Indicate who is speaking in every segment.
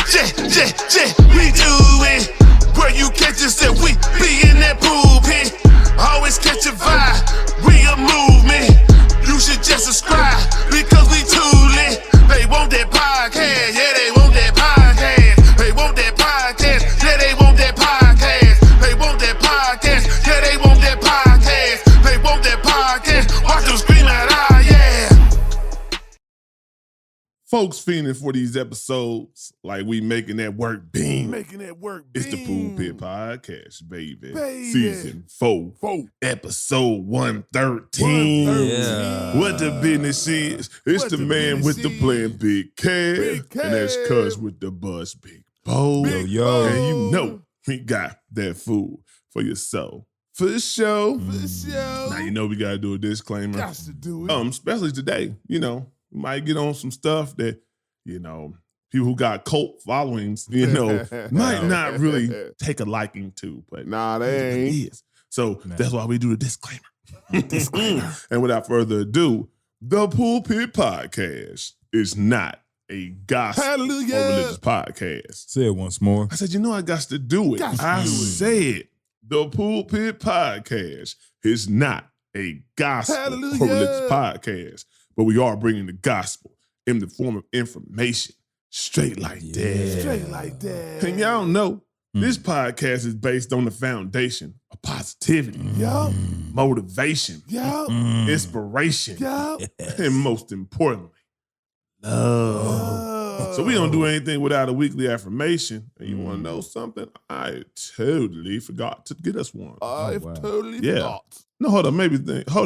Speaker 1: we do it. Where you catch us that we be in that pulpit. Always catch a vibe, we a movement. You should just subscribe because we too lit. They want that podcast, yeah, they want that podcast. They want that podcast, yeah, they want that podcast. They want that podcast, yeah, they want that podcast. They want that podcast, watch them scream out, ah, yeah.
Speaker 2: Folks fiending for these episodes like we making that work beam.
Speaker 1: Making that work beam.
Speaker 2: It's the Pulpit Podcast, baby. Season 4, episode 113.
Speaker 3: Yeah.
Speaker 2: What the business is, it's the man with the plan, Big Kev. And that's Cuz with the buzz, Big Bo.
Speaker 3: Yo.
Speaker 2: And you know we got that food for your soul. For the show. Now you know we gotta do a disclaimer.
Speaker 1: Got to do it.
Speaker 2: Especially today, you know, we might get on some stuff that, you know, people who got cult followings, you know, might not really take a liking to, but
Speaker 1: Nah, they ain't.
Speaker 2: it is. So that's why we do the disclaimer. And without further ado, the Pulpit Podcast is not a gospel or religious podcast.
Speaker 3: Say it once more.
Speaker 2: I said, you know, I got to do it. I said the Pulpit Podcast is not a gospel or religious podcast, but we are bringing the gospel in the form of information straight like that.
Speaker 1: Straight like that.
Speaker 2: And y'all know, this podcast is based on the foundation of positivity, motivation, inspiration, and most importantly, love. So we don't do anything without a weekly affirmation. And you want to know something? I totally forgot to get us one.
Speaker 1: Totally forgot.
Speaker 2: No, hold up,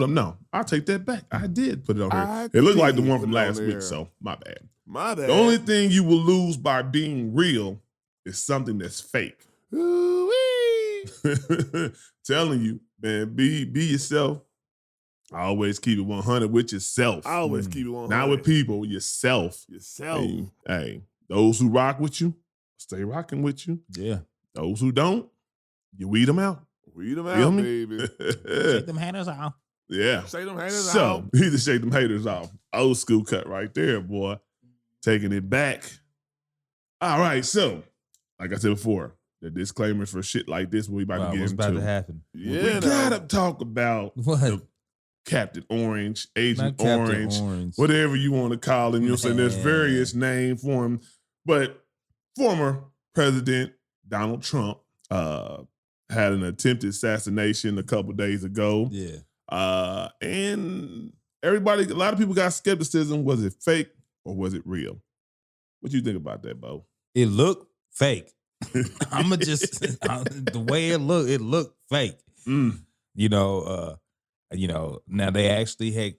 Speaker 2: no. I'll take that back. I did put it on here. It looked like the one from last week, so my bad.
Speaker 1: My bad.
Speaker 2: The only thing you will lose by being real is something that's fake.
Speaker 1: Ooh-wee.
Speaker 2: Telling you, man, be yourself. I always keep it 100 with yourself.
Speaker 1: I always keep it 100.
Speaker 2: Not with people, yourself. Hey, those who rock with you, stay rocking with you.
Speaker 3: Yeah.
Speaker 2: Those who don't, you weed them out.
Speaker 1: Weed them
Speaker 2: Feel
Speaker 1: out,
Speaker 2: me?
Speaker 1: baby.
Speaker 3: Take them haters off.
Speaker 2: Yeah.
Speaker 1: Shake them haters
Speaker 2: So,
Speaker 1: out.
Speaker 2: either shake them haters off. Old school cut right there, boy. Taking it back. All right, so, like I said before, the disclaimer for shit like this, we about to get
Speaker 3: What's
Speaker 2: into.
Speaker 3: about to happen?
Speaker 1: Yeah,
Speaker 2: We gotta talk about
Speaker 3: What?
Speaker 2: Captain Orange, Agent
Speaker 3: Not Captain
Speaker 2: Orange,
Speaker 3: Orange.
Speaker 2: whatever you want to call him. You know what I'm saying? There's various names for him. But former President Donald Trump had an attempted assassination a couple days ago.
Speaker 3: Yeah.
Speaker 2: And a lot of people got skepticism. Was it fake or was it real? What you think about that, Bo?
Speaker 3: It looked fake. I'ma just the way it looked fake. You know, now they actually had,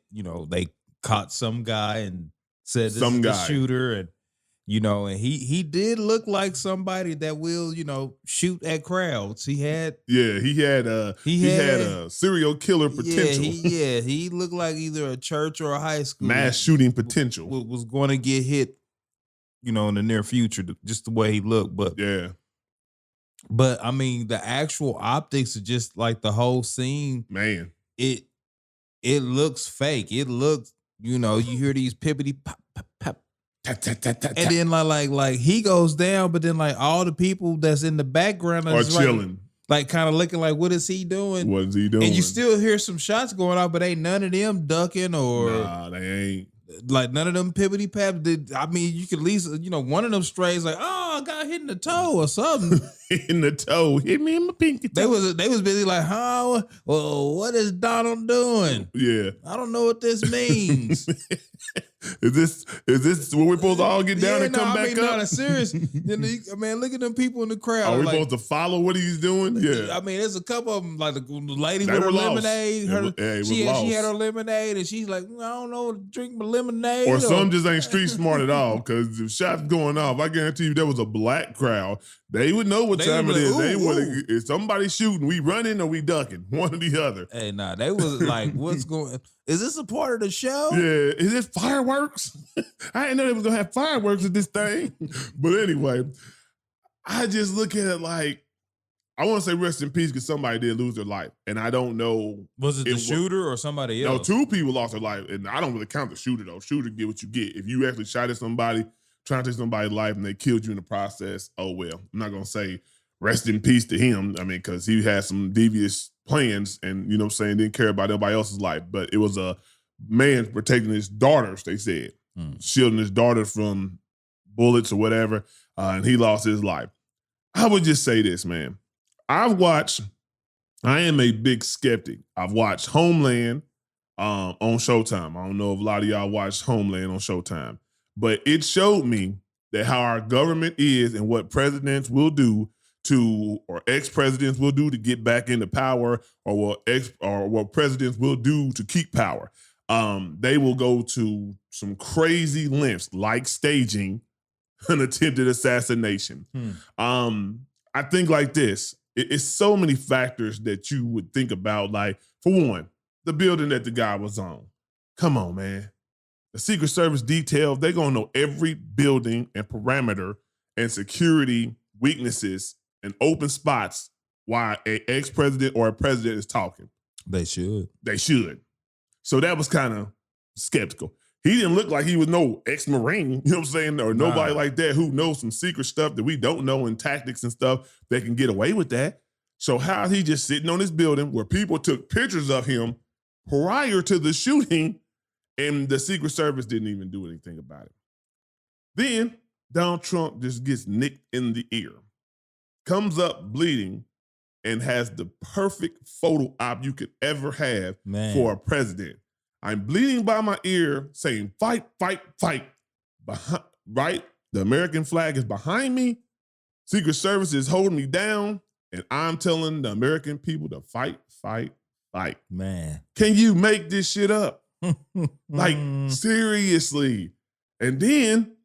Speaker 3: they caught some guy and said this is the shooter, and and he did look like somebody that will, shoot at crowds. He had a
Speaker 2: serial killer potential.
Speaker 3: He looked like either a church or a high school.
Speaker 2: Mass shooting potential.
Speaker 3: Was going to get hit, in the near future, just the way he looked. But I mean, the actual optics of just like the whole scene,
Speaker 2: man,
Speaker 3: it looks fake. It looks, you hear these pippity pop, pop, pop. And then like he goes down, but then like all the people that's in the background
Speaker 2: are chilling,
Speaker 3: like kind of looking like, what is he doing?
Speaker 2: What is he doing?
Speaker 3: And you still hear some shots going off, but ain't none of them ducking or
Speaker 2: they ain't.
Speaker 3: Like none of them pippity paps did. I mean, you could at least, one of them strays like, oh, I got hit in the toe or something.
Speaker 2: In the toe, hit me in my pinky toe.
Speaker 3: They was busy like, huh? Well, what is Donald doing?
Speaker 2: Yeah,
Speaker 3: I don't know what this means.
Speaker 2: Is this when we're supposed to all get down and come back up?
Speaker 3: No, serious. Man, look at them people in the crowd.
Speaker 2: Are we supposed to follow what he's doing? Yeah.
Speaker 3: I mean, there's a couple of them, like the lady with her lemonade. She had her lemonade, and she's like, I don't know, drink my lemonade.
Speaker 2: Or some just ain't street smart at all, because if shots going off, I guarantee you there was a black crowd. They would know what time it is. They would, if somebody's shooting, we running or we ducking, one or the other.
Speaker 3: Hey, nah, they was like, what's going? Is this a part of the show?
Speaker 2: Yeah, is this fireworks? I didn't know they was gonna have fireworks at this thing. But anyway, I just look at it like, I want to say rest in peace because somebody did lose their life, and I don't know.
Speaker 3: Was it the shooter or somebody else?
Speaker 2: No, 2 people lost their life, and I don't really count the shooter though. Shooter get what you get. If you actually shot at somebody, trying to take somebody's life and they killed you in the process. Oh, well, I'm not going to say rest in peace to him. I mean, because he had some devious plans and, you know what I'm saying, didn't care about nobody else's life. But it was a man protecting his daughters, they said, shielding his daughter from bullets or whatever, and he lost his life. I would just say this, man. I am a big skeptic. I've watched Homeland on Showtime. I don't know if a lot of y'all watched Homeland on Showtime, but it showed me that how our government is and what presidents will do to, or ex-presidents will do to get back into power, or what presidents will do to keep power. They will go to some crazy lengths, like staging an attempted assassination. I think like this, it's so many factors that you would think about. Like, for one, the building that the guy was on. Come on, man. The Secret Service detail, they're going to know every building and parameter and security weaknesses and open spots while an ex-president or a president is talking.
Speaker 3: They should.
Speaker 2: They should. So that was kind of skeptical. He didn't look like he was no ex-Marine, you know what I'm saying? Or nobody like that who knows some secret stuff that we don't know, and tactics and stuff that can get away with that. So how is he just sitting on this building where people took pictures of him prior to the shooting and the Secret Service didn't even do anything about it? Then Donald Trump just gets nicked in the ear, comes up bleeding, and has the perfect photo op you could ever have for a president. I'm bleeding by my ear saying, fight, fight, fight. Right? The American flag is behind me. Secret Service is holding me down. And I'm telling the American people to fight, fight, fight.
Speaker 3: Man.
Speaker 2: Can you make this shit up? Like, seriously. And then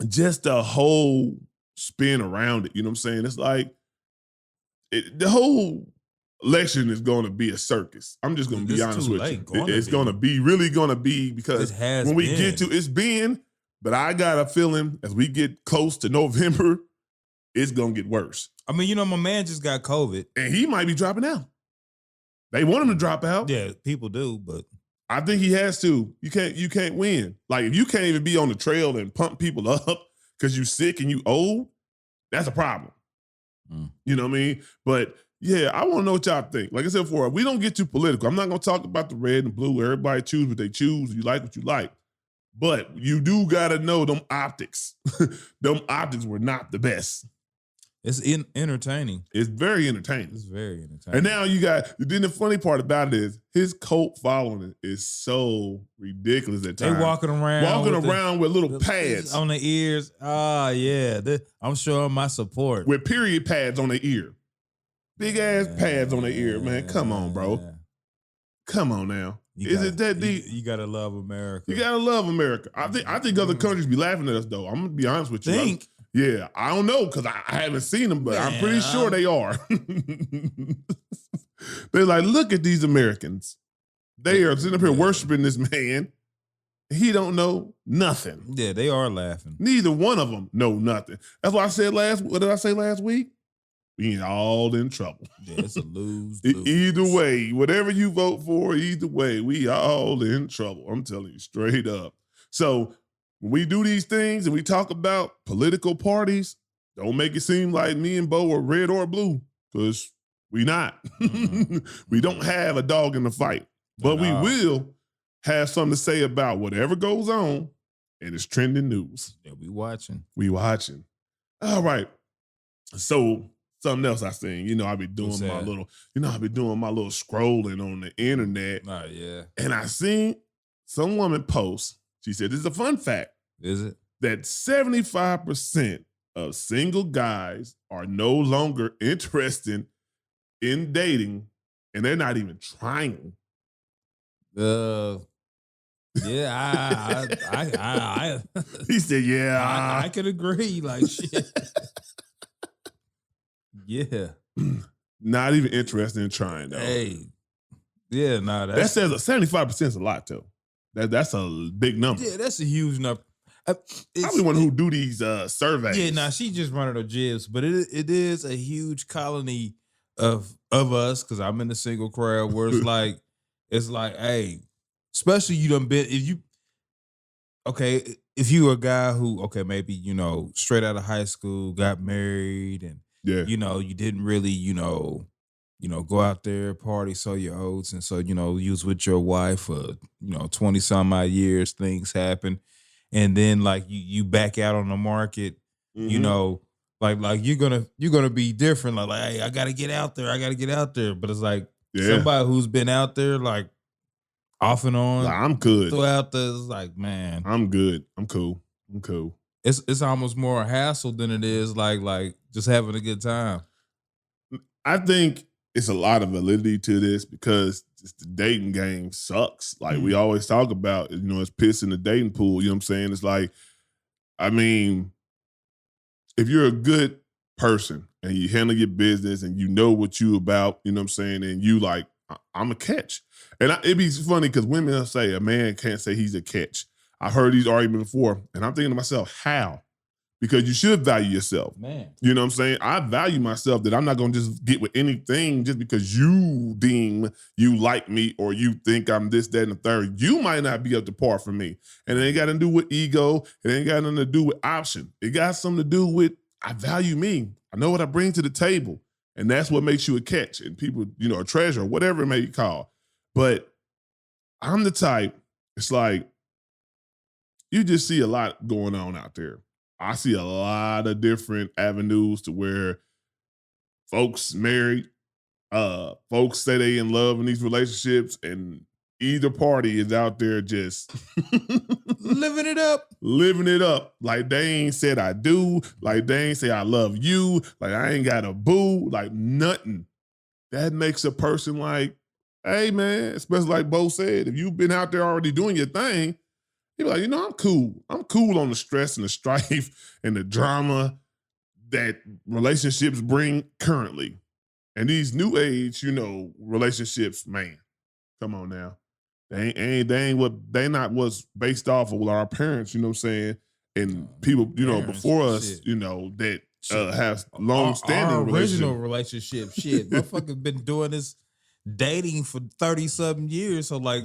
Speaker 2: just the whole spin around it. You know what I'm saying? It's like, the whole election is going to be a circus. I'm just going to be honest with you. It's going to be really going to be, because when we get to it's been, but I got a feeling as we get close to November, it's going to get worse.
Speaker 3: I mean, you know, my man just got COVID.
Speaker 2: And he might be dropping out. They want him to drop out.
Speaker 3: Yeah, people do, but
Speaker 2: I think he has to. You can't win. Like, if you can't even be on the trail and pump people up because you sick and you old, that's a problem. You know what I mean? But yeah, I want to know what y'all think. Like I said before, we don't get too political. I'm not going to talk about the red and blue. Everybody choose what they choose. You like what you like. But you do got to know them optics. Them optics were not the best.
Speaker 3: It's entertaining.
Speaker 2: It's very entertaining.
Speaker 3: It's very entertaining.
Speaker 2: And now then the funny part about it is his cult following is so ridiculous at times.
Speaker 3: They walking around
Speaker 2: with little pads
Speaker 3: on their ears. Ah, yeah. I'm showing my support.
Speaker 2: With period pads on their ear. Big ass pads on their ear, man. Come on, bro. Come on now. Is it that deep?
Speaker 3: You gotta love America.
Speaker 2: You gotta love America. I think other countries be laughing at us though. I'm gonna be honest with you. Yeah, I don't know because I haven't seen them, but I'm pretty sure they are. They're like, look at these Americans. They are sitting up here worshiping this man. He don't know nothing.
Speaker 3: Yeah, they are laughing.
Speaker 2: Neither one of them know nothing. That's why I said what did I say last week? We ain't all in trouble.
Speaker 3: Yeah, it's a lose.
Speaker 2: Either way, whatever you vote for, either way, we all in trouble. I'm telling you straight up. So when we do these things and we talk about political parties, don't make it seem like me and Bo are red or blue, because we not. We don't have a dog in the fight. But we will have something to say about whatever goes on, and it's trending news.
Speaker 3: Yeah, we watching.
Speaker 2: All right. So something else I seen, you know, I be doing my little scrolling on the internet.
Speaker 3: Oh, yeah.
Speaker 2: And I seen some woman post. She said, this is a fun fact.
Speaker 3: Is it?
Speaker 2: That 75% of single guys are no longer interested in dating, and they're not even trying.
Speaker 3: Yeah, I
Speaker 2: he said, yeah.
Speaker 3: I could agree. Like, shit. Yeah.
Speaker 2: Not even interested in trying, though.
Speaker 3: Hey. Yeah,
Speaker 2: that says 75% is a lot, too. That's a big number.
Speaker 3: Yeah, that's a huge number.
Speaker 2: Probably one who do these surveys.
Speaker 3: Yeah, she just running her jibs, but it is a huge colony of us, because I'm in the single crowd where it's like, hey, especially you done been, if you were a guy who, okay, maybe, straight out of high school, got married and,
Speaker 2: Yeah.
Speaker 3: you didn't really, go out there, party, sow your oats. And so, you was with your wife for, 20 some odd years, things happen. And then like you back out on the market, you
Speaker 2: Mhm.
Speaker 3: know, like you're gonna be different. Like, hey, I gotta get out there. I gotta get out there. But it's like
Speaker 2: Yeah.
Speaker 3: somebody who's been out there like off and on
Speaker 2: Like, I'm good.
Speaker 3: throughout the it's like, man,
Speaker 2: I'm good. I'm cool. I'm cool.
Speaker 3: it's almost more a hassle than it is like just having a good time.
Speaker 2: I think it's a lot of validity to this because just the dating game sucks. Like we always talk about, it's piss in the dating pool. You know what I'm saying? It's like, I mean, if you're a good person and you handle your business and you know what you about, you know what I'm saying, and you like, I'm a catch. And it'd be funny because women will say a man can't say he's a catch. I heard these arguments before, and I'm thinking to myself, how? Because you should value yourself.
Speaker 3: Man.
Speaker 2: You know what I'm saying? I value myself that I'm not going to just get with anything just because you deem you like me or you think I'm this, that, and the third. You might not be up to par for me. And it ain't got nothing to do with ego. It ain't got nothing to do with option. It got something to do with I value me. I know what I bring to the table. And that's what makes you a catch. And people, a treasure, whatever it may be called. But I'm the type, it's like, you just see a lot going on out there. I see a lot of different avenues to where folks married, folks say they in love in these relationships, and either party is out there just
Speaker 3: Living it up.
Speaker 2: living it up. Like they ain't said I do, like they ain't say I love you, like I ain't got a boo, like nothing. That makes a person like, hey man, especially like Bo said, if you've been out there already doing your thing, you're like, I'm cool. I'm cool on the stress and the strife and the drama that relationships bring currently. And these new age, relationships, man, come on now. They not what's based off of our parents, you know what I'm saying? And people,
Speaker 3: Parents,
Speaker 2: before us,
Speaker 3: shit.
Speaker 2: that have long-standing
Speaker 3: our original
Speaker 2: relationships.
Speaker 3: relationship. Shit, motherfuckers been doing this dating for 30-something years. So like,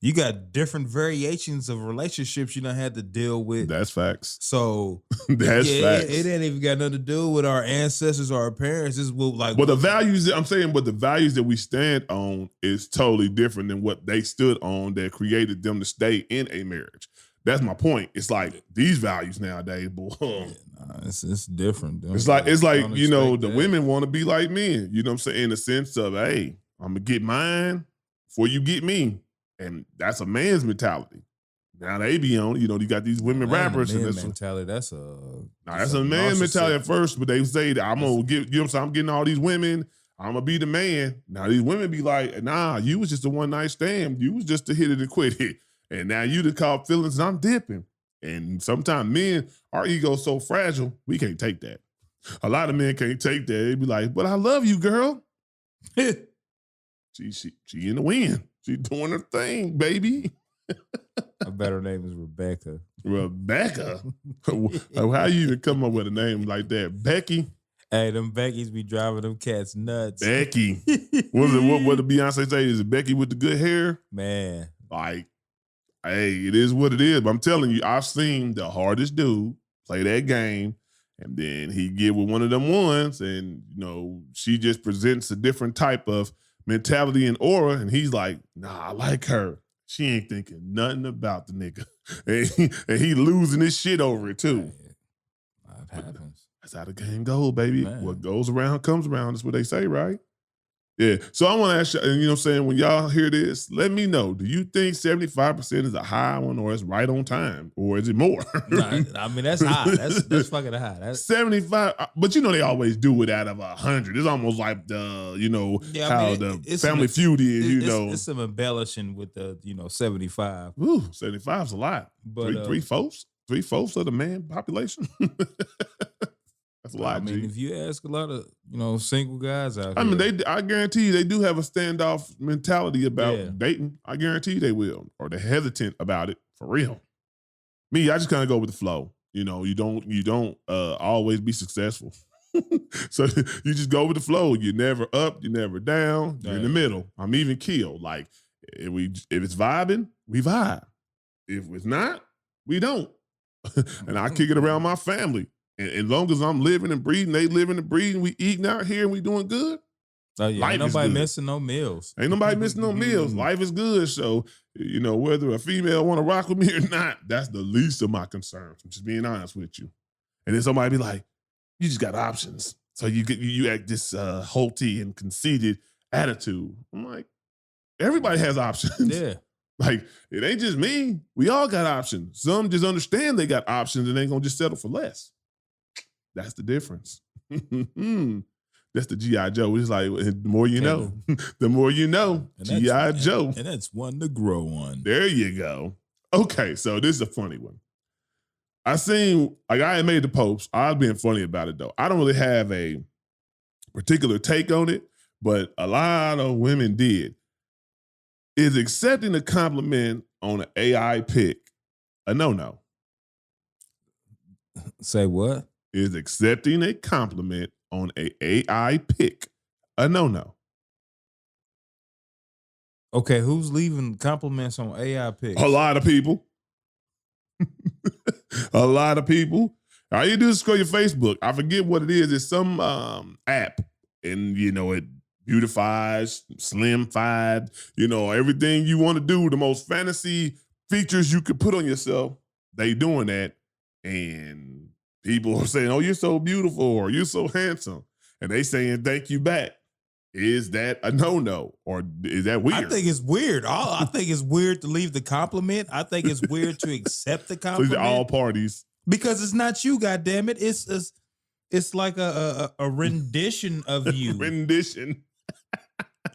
Speaker 3: you got different variations of relationships you done had to deal with.
Speaker 2: That's facts.
Speaker 3: So
Speaker 2: That's facts.
Speaker 3: It ain't even got nothing to do with our ancestors or our parents. This is what like.
Speaker 2: But the values that we stand on is totally different than what they stood on that created them to stay in a marriage. That's my point. It's like these values nowadays, boy.
Speaker 3: It's different.
Speaker 2: It's like the
Speaker 3: that.
Speaker 2: women want to be like men. You know what I'm saying? In the sense of, hey, I'm gonna get mine before you get me. And that's a man's mentality. Now they be on, you got these women rappers. And
Speaker 3: mentality. That's
Speaker 2: a man's mentality at first, but they say that I'm gonna get, I'm getting all these women. I'm gonna be the man. Now these women be like, nah, you was just a one night stand. You was just to hit it and quit it. And now you the caught feelings and I'm dipping. And sometimes men, our ego's so fragile, we can't take that. A lot of men can't take that. They be like, but I love you, girl. She in the wind. She doing her thing, baby.
Speaker 3: A better name is Rebecca.
Speaker 2: Rebecca? How you even come up with a name like that? Becky?
Speaker 3: Hey, them Beckys be driving them cats nuts.
Speaker 2: Becky. What did Beyonce say? Is it Becky with the good hair?
Speaker 3: Man.
Speaker 2: Like, hey, it is what it is. But I'm telling you, I've seen the hardest dude play that game, and then he get with one of them ones, and she just presents a different type of mentality and aura, and he's like, nah, I like her. She ain't thinking nothing about the nigga. And he losing his shit over it too.
Speaker 3: That happens.
Speaker 2: That's how the game goes, baby.
Speaker 3: Man.
Speaker 2: What goes around comes around. That's what they say, right? Yeah. So I want to ask you, you know what I'm saying, when y'all hear this, let me know. Do you think 75% is a high one or it's right on time? Or is it more?
Speaker 3: Nah, I mean, that's high. That's fucking high. That's
Speaker 2: 75. But they always do it out of 100. It's almost like the, the Family Feud is,
Speaker 3: It's some embellishing with the, 75.
Speaker 2: Ooh, 75 is a lot.
Speaker 3: But
Speaker 2: Three-fourths of the man population. That's a lot.
Speaker 3: I mean, if you ask a lot of, single guys out
Speaker 2: I
Speaker 3: here.
Speaker 2: mean, I guarantee you they do have a standoff mentality about dating. I guarantee you they will. Or they're hesitant about it, for real. Me, I just kind of go with the flow. You don't always be successful. So you just go with the flow. You're never up, you're never down, you're in the middle. I'm even killed. Like, if it's vibing, we vibe. If it's not, we don't. and I kick it around my family. And as long as I'm living and breathing, they living and breathing, we eating out here and we doing good.
Speaker 3: Oh yeah,
Speaker 2: Life
Speaker 3: ain't
Speaker 2: is
Speaker 3: nobody
Speaker 2: good.
Speaker 3: missing no meals.
Speaker 2: Ain't nobody missing no meals. Life is good. So, whether a female want to rock with me or not, that's the least of my concerns. I'm just being honest with you. And then somebody be like, you just got options. So you act this haughty and conceited attitude. I'm like, everybody has options.
Speaker 3: Yeah.
Speaker 2: Like, it ain't just me. We all got options. Some just understand they got options and ain't gonna just settle for less. That's the difference. That's the G.I. Joe. It's like, the more you know, the more you know. G.I. Joe.
Speaker 3: And that's one to grow on.
Speaker 2: There you go. Okay, so this is a funny one. I had made the post. I was being funny about it, though. I don't really have a particular take on it, but a lot of women did. Is accepting a compliment on an AI pic a no-no?
Speaker 3: Say what?
Speaker 2: Is accepting a compliment on an AI pic a no-no?
Speaker 3: Okay, who's leaving compliments on AI pics?
Speaker 2: A lot of people. A lot of people. All you do is scroll your Facebook. I forget what it is. It's some app, and it beautifies, slim-fied, everything you want to do, the most fantasy features you could put on yourself, they doing that. And people are saying, oh, you're so beautiful, or you're so handsome. And they saying thank you back. Is that a no-no, or is that weird?
Speaker 3: I think it's weird. I think it's weird to leave the compliment. I think it's weird to accept the compliment.
Speaker 2: So all parties.
Speaker 3: Because it's not you, goddammit. It's like a rendition of you.
Speaker 2: Rendition.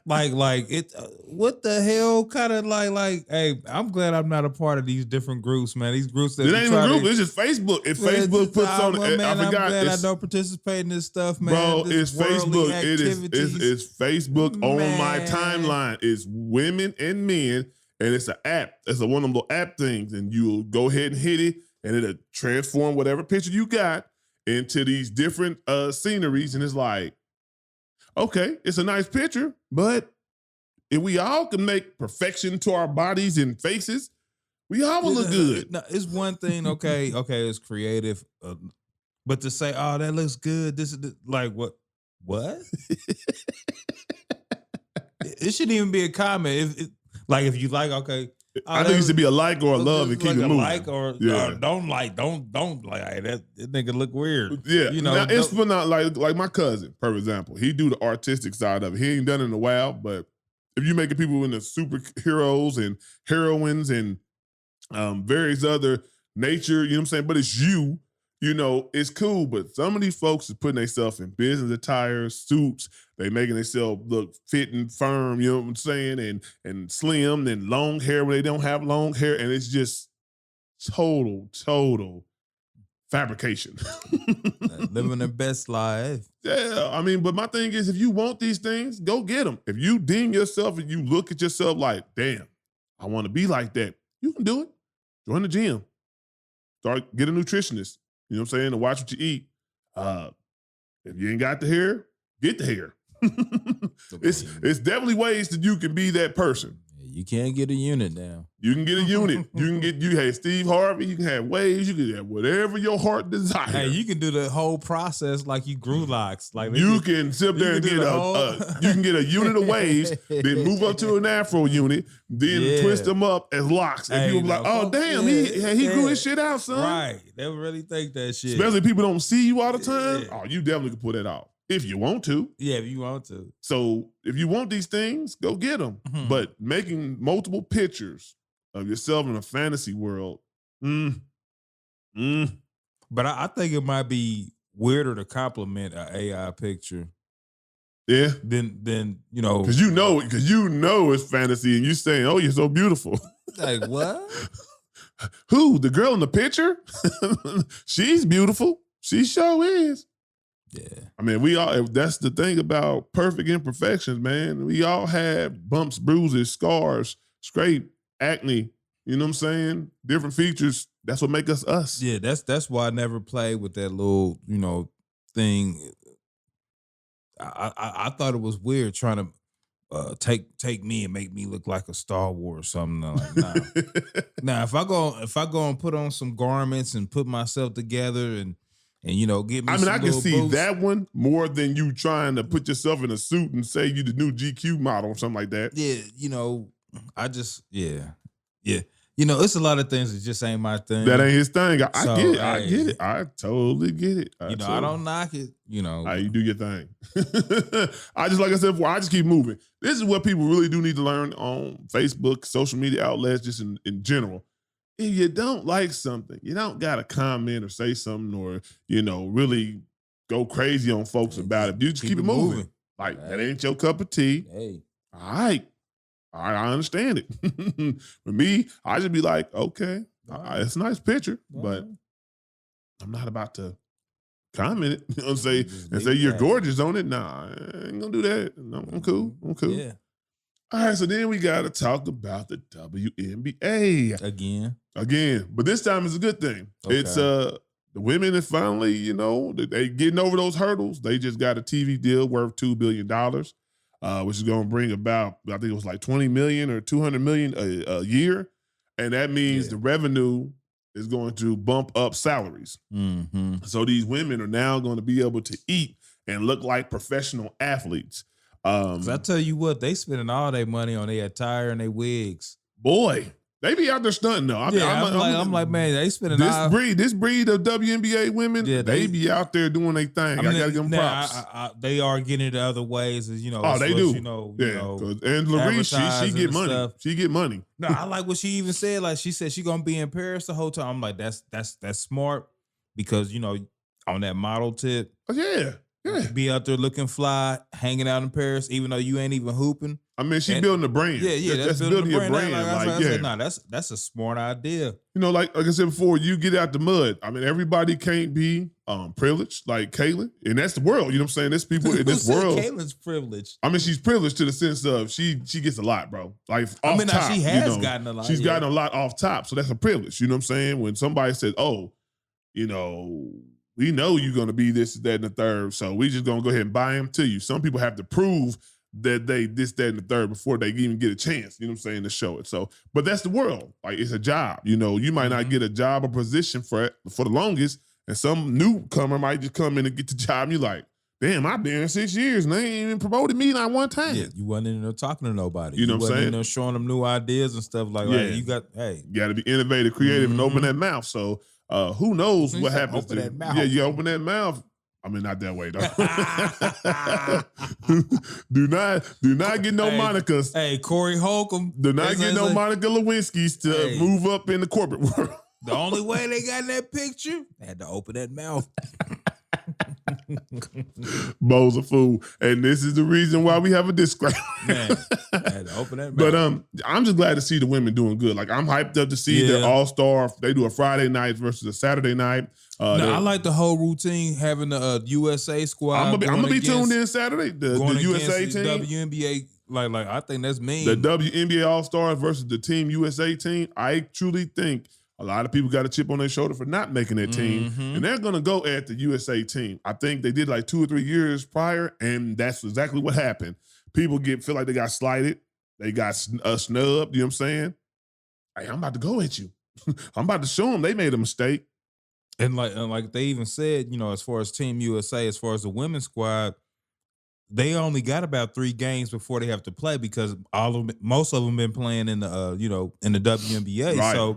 Speaker 3: Like it. What the hell? Kind of like. Hey, I'm glad I'm not a part of these different groups, man. These groups that
Speaker 2: it ain't even group. It's just Facebook. If Facebook puts on,
Speaker 3: man,
Speaker 2: I forgot.
Speaker 3: I'm glad I don't participate in this stuff, man.
Speaker 2: Bro,
Speaker 3: this
Speaker 2: it's Facebook.
Speaker 3: activities.
Speaker 2: It's Facebook
Speaker 3: Man.
Speaker 2: on my timeline. It's women and men, and it's an app. It's one of them little app things, and you'll go ahead and hit it, and it'll transform whatever picture you got into these different sceneries, and it's like, okay, it's a nice picture, but if we all can make perfection to our bodies and faces, we all will look good.
Speaker 3: No, it's one thing, okay, it's creative, but to say, oh, that looks good, this is like what? It shouldn't even be a comment. If you like, okay.
Speaker 2: I think it should be a like or a love and keep it moving.
Speaker 3: Like or don't like. Hey, that nigga look weird.
Speaker 2: Yeah, now, it's for not like my cousin, for example. He do the artistic side of it. He ain't done it in a while, but if you making people into superheroes and heroines and various other nature, you know what I'm saying? But it's you, it's cool. But some of these folks is putting themselves in business attire, suits. They making themselves look fit and firm, you know what I'm saying? And slim and long hair when they don't have long hair. And it's just total fabrication.
Speaker 3: Living their best life.
Speaker 2: Yeah, I mean, but my thing is, if you want these things, go get them. If you deem yourself and you look at yourself like, damn, I want to be like that, you can do it. Join the gym. Get a nutritionist. You know what I'm saying? To watch what you eat. If you ain't got the hair, get the hair. It's definitely ways that you can be that person.
Speaker 3: You can't get a unit now.
Speaker 2: You can get a unit. You have Steve Harvey. You can have waves. You can have whatever your heart desires.
Speaker 3: Hey, you can do the whole process like you grew locks. Like
Speaker 2: you can sit there and get you can get a unit of waves, then move up to an Afro unit, then twist them up as locks, and people be like, "Oh damn, he grew his shit out, son."
Speaker 3: Right? They really think that shit.
Speaker 2: Especially people don't see you all the time. Oh, you definitely can pull that off. If you want to.
Speaker 3: Yeah, if you want to.
Speaker 2: So if you want these things, go get them. Mm-hmm. But making multiple pictures of yourself in a fantasy world, But
Speaker 3: I think it might be weirder to compliment an AI picture.
Speaker 2: Yeah.
Speaker 3: Than
Speaker 2: because you know it's fantasy, and you saying, "Oh, you're so beautiful."
Speaker 3: Like what?
Speaker 2: Who? The girl in the picture? She's beautiful. She sure is.
Speaker 3: Yeah.
Speaker 2: I mean, that's the thing about perfect imperfections, man. We all have bumps, bruises, scars, scrape, acne, you know what I'm saying? Different features. That's what make us us.
Speaker 3: Yeah, that's why I never played with that little, thing. I thought it was weird trying to take me and make me look like a Star Wars or something. I'm like, nah. Now, if I go and put on some garments and put myself together and get me.
Speaker 2: I mean,
Speaker 3: some
Speaker 2: I can see
Speaker 3: boots.
Speaker 2: that one more than you trying to put yourself in a suit and say you the new GQ model or something like that.
Speaker 3: Yeah, I just yeah. It's a lot of things that just ain't my thing.
Speaker 2: That ain't his thing. I
Speaker 3: So,
Speaker 2: get it. I get it. I totally get it.
Speaker 3: I don't knock it.
Speaker 2: You do your thing. I just, like I said before, I just keep moving. This is what people really do need to learn on Facebook, social media outlets, just in general. If you don't like something, you don't got to comment or say something or, really go crazy on folks about it. You just keep it moving. Like, that ain't your cup of tea.
Speaker 3: Hey.
Speaker 2: All right. I understand it. For me, I just be like, okay, it's a nice picture, but I'm not about to comment it and say you're gorgeous on it. Nah, I ain't gonna do that. No, I'm cool.
Speaker 3: Yeah.
Speaker 2: All right, so then we gotta talk about the WNBA again, but this time it's a good thing.
Speaker 3: Okay.
Speaker 2: It's the women is finally, they getting over those hurdles. They just got a TV deal worth $2 billion. Which is going to bring about, I think it was like 20 million or 200 million a year. And that means the revenue is going to bump up salaries.
Speaker 3: Mm-hmm.
Speaker 2: So these women are now going to be able to eat and look like professional athletes.
Speaker 3: 'Cause I tell you what, they spending all their money on their attire and their wigs.
Speaker 2: Boy, they be out there stunting though.
Speaker 3: I'm like, man, they spending
Speaker 2: this breed of WNBA women.
Speaker 3: Yeah,
Speaker 2: they be out there doing their thing. I gotta give them props.
Speaker 3: They are getting it other ways, as
Speaker 2: Oh, they do. Cause Angela Reese, she get money.
Speaker 3: Stuff.
Speaker 2: She get money.
Speaker 3: No, I like what she even said. Like, she said she gonna be in Paris the whole time. I'm like, that's smart because on that model tip.
Speaker 2: Yeah.
Speaker 3: Be out there looking fly, hanging out in Paris, even though you ain't even hooping.
Speaker 2: I mean, she's building a brand.
Speaker 3: Yeah,
Speaker 2: that's building your brand.
Speaker 3: I said, nah, that's a smart idea.
Speaker 2: Like I said before, you get out the mud. I mean, everybody can't be privileged like Kaylin, and that's the world. You know what I'm saying? There's people in this world.
Speaker 3: Kaylin's privileged.
Speaker 2: I mean, she's privileged to the sense of she gets a lot, bro. Like off top,
Speaker 3: she has gotten a lot.
Speaker 2: She's gotten a lot off top, so that's a privilege. You know what I'm saying? When somebody says, "Oh, we know you're going to be this, that, and the third, so we just going to go ahead and buy them to you." Some people have to prove that they this, that, and the third before they even get a chance, you know what I'm saying, to show it. So, but that's the world. Like, it's a job. You might not get a job or position for the longest, and some newcomer might just come in and get the job, and you're like, damn, I've been here 6 years, and they ain't even promoted me not one time.
Speaker 3: Yeah, you wasn't in there talking to nobody.
Speaker 2: You know what I'm saying?
Speaker 3: In there showing them new ideas and stuff like that. You got
Speaker 2: to be innovative, creative, and open that mouth. So, who knows what happens?
Speaker 3: Open that mouth.
Speaker 2: Yeah, you open that mouth. I mean, not that way though. do not get no monikers.
Speaker 3: Hey, Corey Holcomb.
Speaker 2: Do not get no Monica Lewinsky's to move up in the corporate world.
Speaker 3: The only way they got in that picture, they had to open that mouth.
Speaker 2: Bo's a fool, and this is the reason why we have a disclaimer.
Speaker 3: Man, I had to open that mouth.
Speaker 2: But I'm just glad to see the women doing good. Like, I'm hyped up to see their all-star. They do a Friday night versus a Saturday night.
Speaker 3: I like the whole routine, having the USA squad.
Speaker 2: I'm gonna be tuned in Saturday. The USA team,
Speaker 3: WNBA. Like I think that's mean.
Speaker 2: The WNBA All Stars versus the Team USA team. I truly think a lot of people got a chip on their shoulder for not making that team, and they're gonna go at the USA team. I think they did like 2 or 3 years prior, and that's exactly what happened. People feel like they got slighted, they got snubbed. You know what I'm saying? Hey, I'm about to go at you. I'm about to show them they made a mistake.
Speaker 3: And like they even said, as far as Team USA, as far as the women's squad, they only got about 3 games before they have to play because most of them been playing in the in the WNBA.
Speaker 2: Right.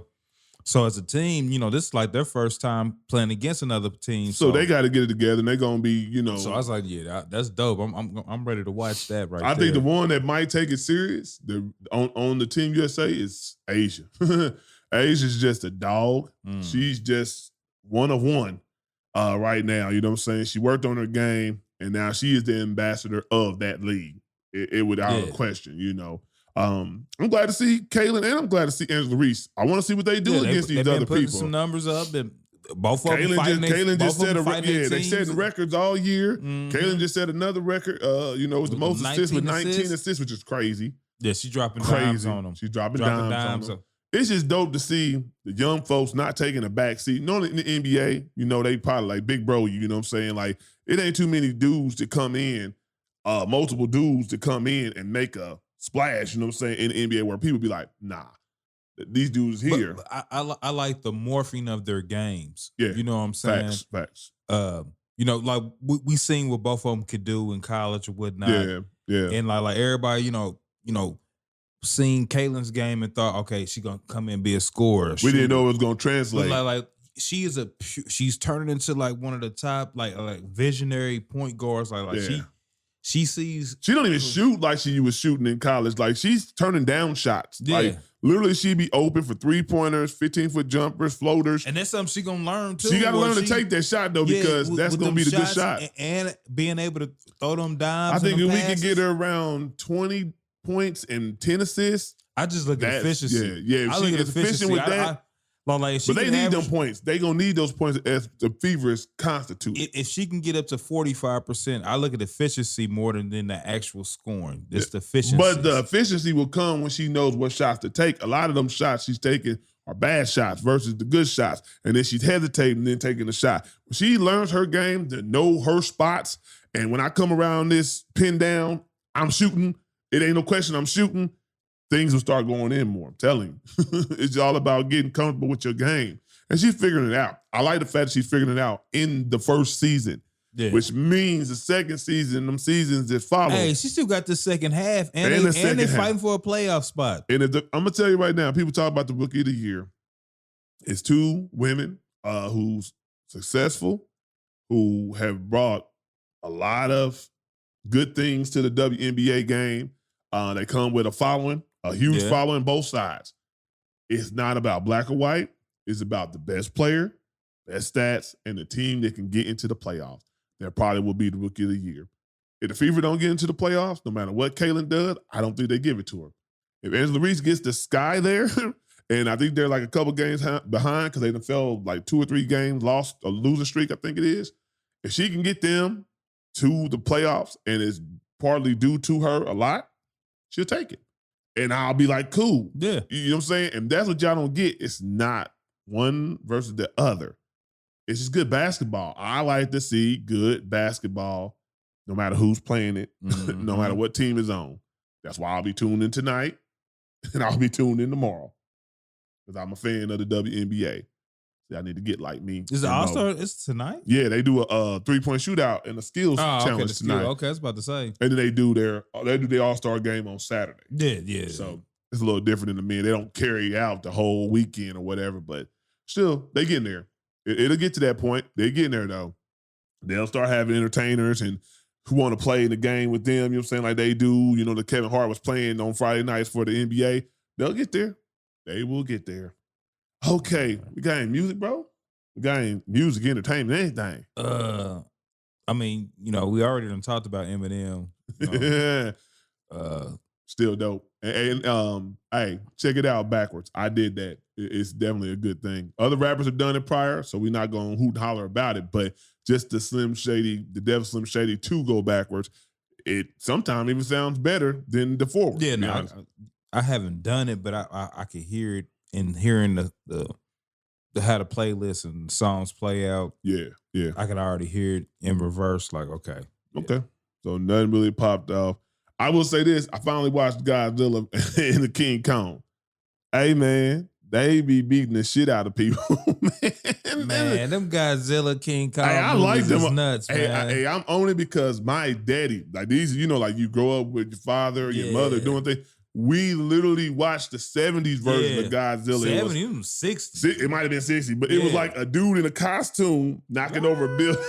Speaker 3: So as a team, this is like their first time playing against another team.
Speaker 2: So they got to get it together, and they're gonna be,
Speaker 3: So I was like, yeah, that's dope. I'm ready to watch that right
Speaker 2: I
Speaker 3: there.
Speaker 2: think the one that might take it serious, on the Team USA, is Asia. Asia's just a dog. She's just one of one right now. You know what I'm saying? She worked on her game, and now she is the ambassador of that league. It without a question, I'm glad to see Kaylin, and I'm glad to see Angela Reese. I want to see what they do against these other people.
Speaker 3: Some numbers up. Both of them
Speaker 2: Kaylin just set they set records all year. Kaylin just set another record. It was the most assists with 19 assists, which is crazy.
Speaker 3: Yeah, she's dropping dimes on them.
Speaker 2: She's dropping dimes on them. It's just dope to see the young folks not taking a back seat. Normally in the NBA, they probably like big bro, you know what I'm saying? Like, it ain't too many dudes that come in multiple dudes to come in and make a splash, you know what I'm saying, in the NBA where people be like, nah, these dudes here.
Speaker 3: But I like the morphing of their games.
Speaker 2: Yeah.
Speaker 3: You know what I'm saying?
Speaker 2: Facts.
Speaker 3: You know, like we seen what both of them could do in college or whatnot.
Speaker 2: Yeah.
Speaker 3: And like everybody, you know, seen Caitlin's game and thought, okay, she gonna come in and be a scorer.
Speaker 2: We didn't know it was gonna translate.
Speaker 3: But like she's turning into like one of the top like visionary point guards. She sees.
Speaker 2: She don't even shoot like she was shooting in college. Like she's turning down shots.
Speaker 3: Yeah.
Speaker 2: Like literally, she be open for 3-pointers, 15-foot jumpers, floaters.
Speaker 3: And that's something she gonna learn too.
Speaker 2: She got to learn to take that shot though, because that's gonna be the good shot.
Speaker 3: And being able to throw them dimes.
Speaker 2: I think if we can get her around 20 points and 10 assists,
Speaker 3: I just look at efficiency.
Speaker 2: Yeah. If she is efficient with that.
Speaker 3: But
Speaker 2: they need them points. They gonna need those points as the fever is constituted.
Speaker 3: If she can get up to 45%, I look at efficiency more than the actual scoring. It's the efficiency.
Speaker 2: But the efficiency will come when she knows what shots to take. A lot of them shots she's taking are bad shots versus the good shots. And then she's hesitating and then taking the shot. When she learns her game to know her spots, and when I come around this pin down, I'm shooting. It ain't no question I'm shooting. Things will start going in more. I'm telling you. It's all about getting comfortable with your game. And she's figuring it out. I like the fact that she's figuring it out in the first season, which means the second season, them seasons that follow.
Speaker 3: Hey, she still got the second half, and they fighting for a playoff spot.
Speaker 2: And I'm going to tell you right now, people talk about the Rookie of the Year. It's two women who's successful, who have brought a lot of good things to the WNBA game. They come with a following. A huge following both sides. It's not about black or white. It's about the best player, best stats, and the team that can get into the playoffs. That probably will be the Rookie of the Year. If the Fever don't get into the playoffs, no matter what Caitlin does, I don't think they give it to her. If Angela Reese gets the sky there, and I think they're like a couple games behind because they done fell like 2 or 3 games, lost a losing streak, I think it is. If she can get them to the playoffs, and it's partly due to her a lot, she'll take it. And I'll be like, cool.
Speaker 3: Yeah.
Speaker 2: You know what I'm saying? And that's what y'all don't get. It's not one versus the other. It's just good basketball. I like to see good basketball no matter who's playing it, no matter what team is on. That's why I'll be tuned in tonight, and I'll be tuned in tomorrow because I'm a fan of the WNBA. I need to get like me.
Speaker 3: Is the All-Star it's tonight?
Speaker 2: Yeah, they do a 3-point shootout and a skills challenge tonight.
Speaker 3: Okay, I was about to say.
Speaker 2: And then they do their All-Star game on Saturday.
Speaker 3: Yeah.
Speaker 2: So it's a little different than the men. They don't carry out the whole weekend or whatever, but still, they get in there. It'll get to that point. They get in there though. They'll start having entertainers and who want to play in the game with them, you know what I'm saying, like they do. You know, the Kevin Hart was playing on Friday nights for the NBA. They'll get there. They will get there. Okay, we got any music, bro? We got any music, entertainment, anything?
Speaker 3: I mean, you know, we already done talked about Eminem. You know,
Speaker 2: still dope. And hey, check it out backwards. I did that. It's definitely a good thing. Other rappers have done it prior, so we're not going to hoot and holler about it. But just the Def Slim Shady 2 go backwards, it sometimes even sounds better than the forward.
Speaker 3: Yeah, no, I haven't done it, but I could hear it in hearing the how the playlist and songs play out. Yeah. I can already hear it in reverse. Like, okay.
Speaker 2: So nothing really popped off. I will say this: I finally watched Godzilla and the King Kong. Hey man, they be beating the shit out of people.
Speaker 3: man, them Godzilla, King Kong.
Speaker 2: Hey, I like them.
Speaker 3: Is nuts, man.
Speaker 2: I'm only because my daddy, like these, you know, like you grow up with your father, your mother doing things. We literally watched the 70s version of Godzilla.
Speaker 3: 70s, 60.
Speaker 2: It might have been 60, but it was like a dude in a costume knocking over a building.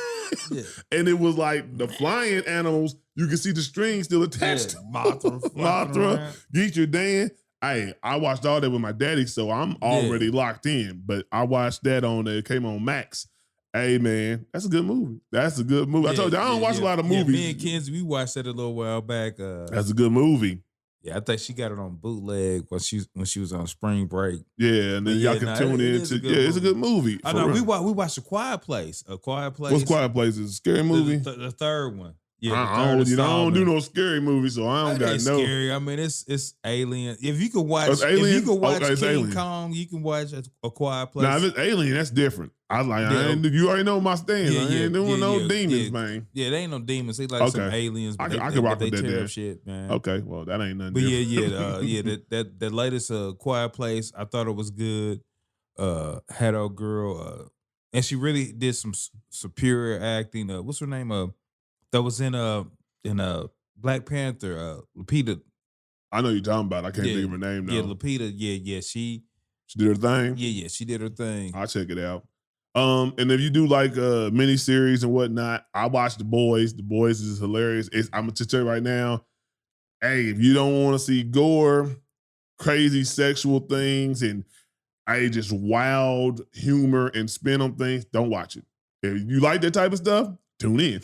Speaker 2: And it was like the flying animals, you can see the string still attached. Mothra, Geechee Dan. I watched all that with my daddy, so I'm already locked in. But I watched that it came on Max. Hey man, that's a good movie. That's a good movie. I told you I don't watch a lot of movies.
Speaker 3: Me and Kenzie, we watched that a little while back.
Speaker 2: That's a good movie.
Speaker 3: Yeah, I think she got it on bootleg when she was on spring break.
Speaker 2: Yeah, and then y'all can tune in to. It's a good movie.
Speaker 3: I know we watched A Quiet Place. A Quiet Place.
Speaker 2: What's Quiet Place? Is a scary movie?
Speaker 3: The third one. Yeah,
Speaker 2: I don't do no scary movies, so I don't got no.
Speaker 3: Scary. I mean, it's Alien. If you could watch, King Kong, you can watch A Quiet Place.
Speaker 2: Now, if it's Alien, that's different. I was like,
Speaker 3: Yeah.
Speaker 2: you already know my stance. I ain't doing no demons,
Speaker 3: yeah.
Speaker 2: man.
Speaker 3: Yeah, they ain't no demons. They like some aliens, but
Speaker 2: I can rock
Speaker 3: they
Speaker 2: with that
Speaker 3: tear
Speaker 2: then.
Speaker 3: up shit, man.
Speaker 2: Okay, well, that ain't nothing
Speaker 3: But
Speaker 2: different.
Speaker 3: that latest Quiet Place, I thought it was good. Had our girl, and she really did some superior acting. What's her name? That was in Black Panther. Lupita.
Speaker 2: I know you're talking about. I can't think of her name now.
Speaker 3: Yeah, Lupita. Yeah. She
Speaker 2: did her thing.
Speaker 3: Yeah, she did her thing.
Speaker 2: I'll check it out. And if you do like miniseries and whatnot, I watch The Boys. The Boys is hilarious. I'm gonna tell you right now. Hey, if you don't want to see gore, crazy sexual things, and just wild humor and spin on things, don't watch it. If you like that type of stuff, tune in.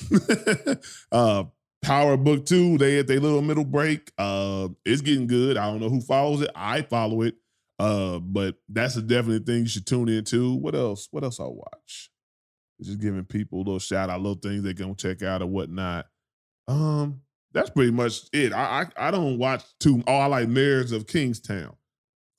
Speaker 2: Power Book 2, they at their little middle break. It's getting good. I don't know who follows it. I follow it. But that's a definite thing you should tune into. What else? What else I'll watch? Just giving people a little shout out, little things they can check out or whatnot. That's pretty much it. I don't watch I like Mayors of Kingstown.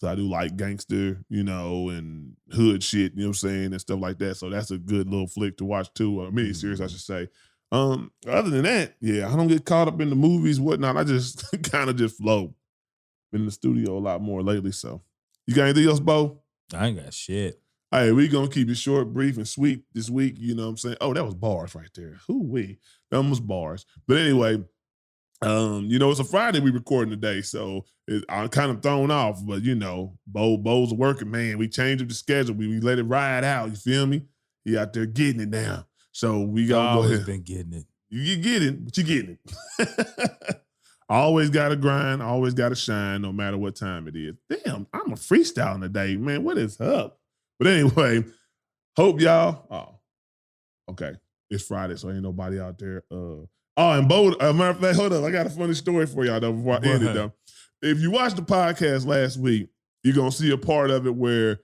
Speaker 2: So I do like gangster, and hood shit, you know what I'm saying, and stuff like that. So that's a good little flick to watch too, or miniseries, I should say. Other than that, yeah, I don't get caught up in the movies, whatnot. I just kind of just flow. Been in the studio a lot more lately, so. You got anything else, Bo?
Speaker 3: I ain't got shit.
Speaker 2: Hey, we gonna keep it short, brief, and sweet this week. You know what I'm saying? Oh, that was bars right there. Hoo-wee. That was bars. But anyway, it's a Friday we recording today, so I'm kind of thrown off. But Bo's working, man. We changed up the schedule. We let it ride out. You feel me? He out there getting it now. So we gotta go ahead.
Speaker 3: Been getting it.
Speaker 2: You get it, but you getting it. Always got to grind, always got to shine, no matter what time it is. Damn, I'm a freestyling today, man. What is up? But anyway, hope y'all. Oh, okay. It's Friday, so ain't nobody out there. And Bo, matter of fact, hold up. I got a funny story for y'all though before I end it though. If you watched the podcast last week, you're gonna see a part of it where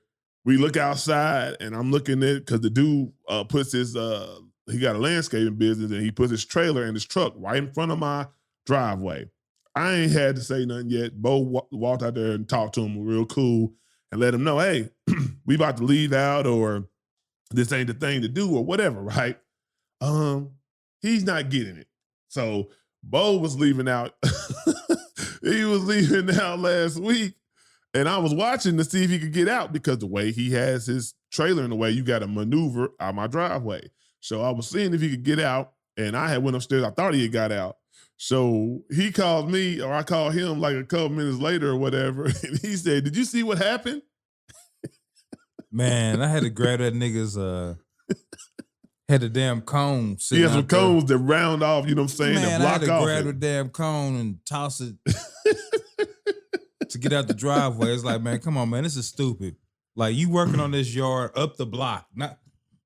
Speaker 2: we look outside and I'm looking at because the dude puts his he got a landscaping business and he puts his trailer and his truck right in front of my driveway. I ain't had to say nothing yet. Bo walked out there and talked to him real cool and let him know, hey, we about to leave out or this ain't the thing to do or whatever, right? He's not getting it. So Bo was leaving out. He was leaving out last week and I was watching to see if he could get out because the way he has his trailer in the way, you got to maneuver out my driveway. So I was seeing if he could get out and I had went upstairs. I thought he had got out. So he called me or I called him like a couple minutes later or whatever. And he said, did you see what happened?
Speaker 3: Man, I had to grab that nigga's, had a damn cone.
Speaker 2: He has some cones that round off, you know what I'm saying?
Speaker 3: Man,
Speaker 2: that block
Speaker 3: I had to
Speaker 2: off
Speaker 3: grab the damn cone and toss it to get out the driveway. It's like, man, come on, man, this is stupid. Like you working on this yard up the block.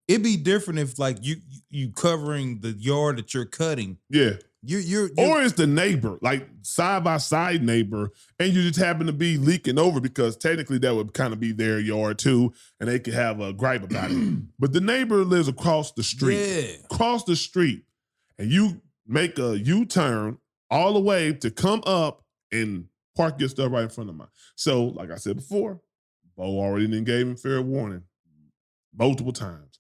Speaker 3: It'd be different if like you covering the yard that you're cutting.
Speaker 2: Yeah.
Speaker 3: You're
Speaker 2: or it's the neighbor, like side by side neighbor, and you just happen to be leaking over because technically that would kind of be their yard too, and they could have a gripe about it. But the neighbor lives across the street, and you make a U-turn all the way to come up and park your stuff right in front of mine. So, like I said before, Bo already done gave him fair warning multiple times.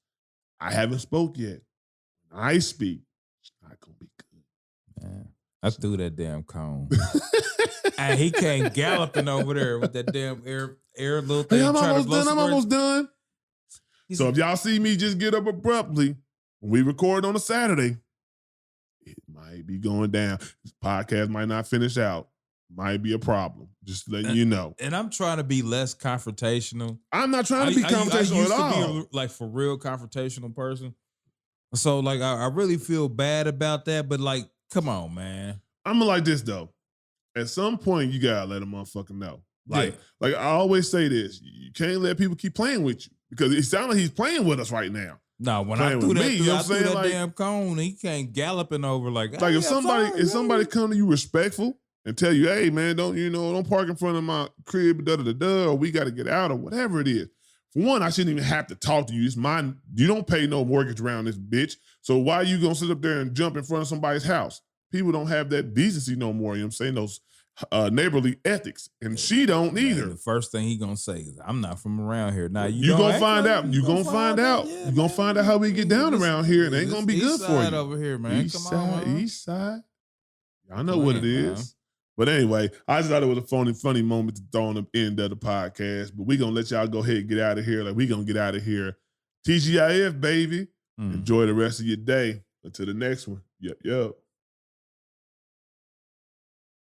Speaker 2: I haven't spoke yet. When I speak, it's not gonna be good.
Speaker 3: Man, I threw that damn cone. And he came galloping over there with that damn air little thing.
Speaker 2: Hey, I'm almost done. So if y'all see me just get up abruptly when we record on a Saturday, it might be going down. This podcast might not finish out. Might be a problem. Just letting you know.
Speaker 3: And I'm trying to be less confrontational.
Speaker 2: I'm not trying to be confrontational at all.
Speaker 3: I used to be like for real confrontational person. So like I really feel bad about that, but like, come on, man.
Speaker 2: I'm like this though. At some point, you gotta let a motherfucker know. Like I always say this: you can't let people keep playing with you because it sounds like he's playing with us right now.
Speaker 3: No, when I threw that damn cone, he came galloping over like
Speaker 2: if somebody come to you respectful and tell you, hey man, don't park in front of my crib, or we got to get out or whatever it is. For one, I shouldn't even have to talk to you. It's mine. You don't pay no mortgage around this bitch. So why are you gonna sit up there and jump in front of somebody's house? People don't have that decency no more. You know what I'm saying? Those neighborly ethics, and she don't either.
Speaker 3: The first thing he gonna say is, "I'm not from around here." Now
Speaker 2: you gonna find out. You gonna find out.
Speaker 3: Yeah,
Speaker 2: you gonna find out how we get down around here. It ain't gonna be good for you.
Speaker 3: Over here, man.
Speaker 2: East
Speaker 3: Come
Speaker 2: side,
Speaker 3: on, man.
Speaker 2: East side. Y'all know what it is. But anyway, I just thought it was a funny moment to throw on the end of the podcast. But we gonna let y'all go ahead and get out of here. Like we gonna get out of here. TGIF, baby. Enjoy the rest of your day. Until the next one. Yep.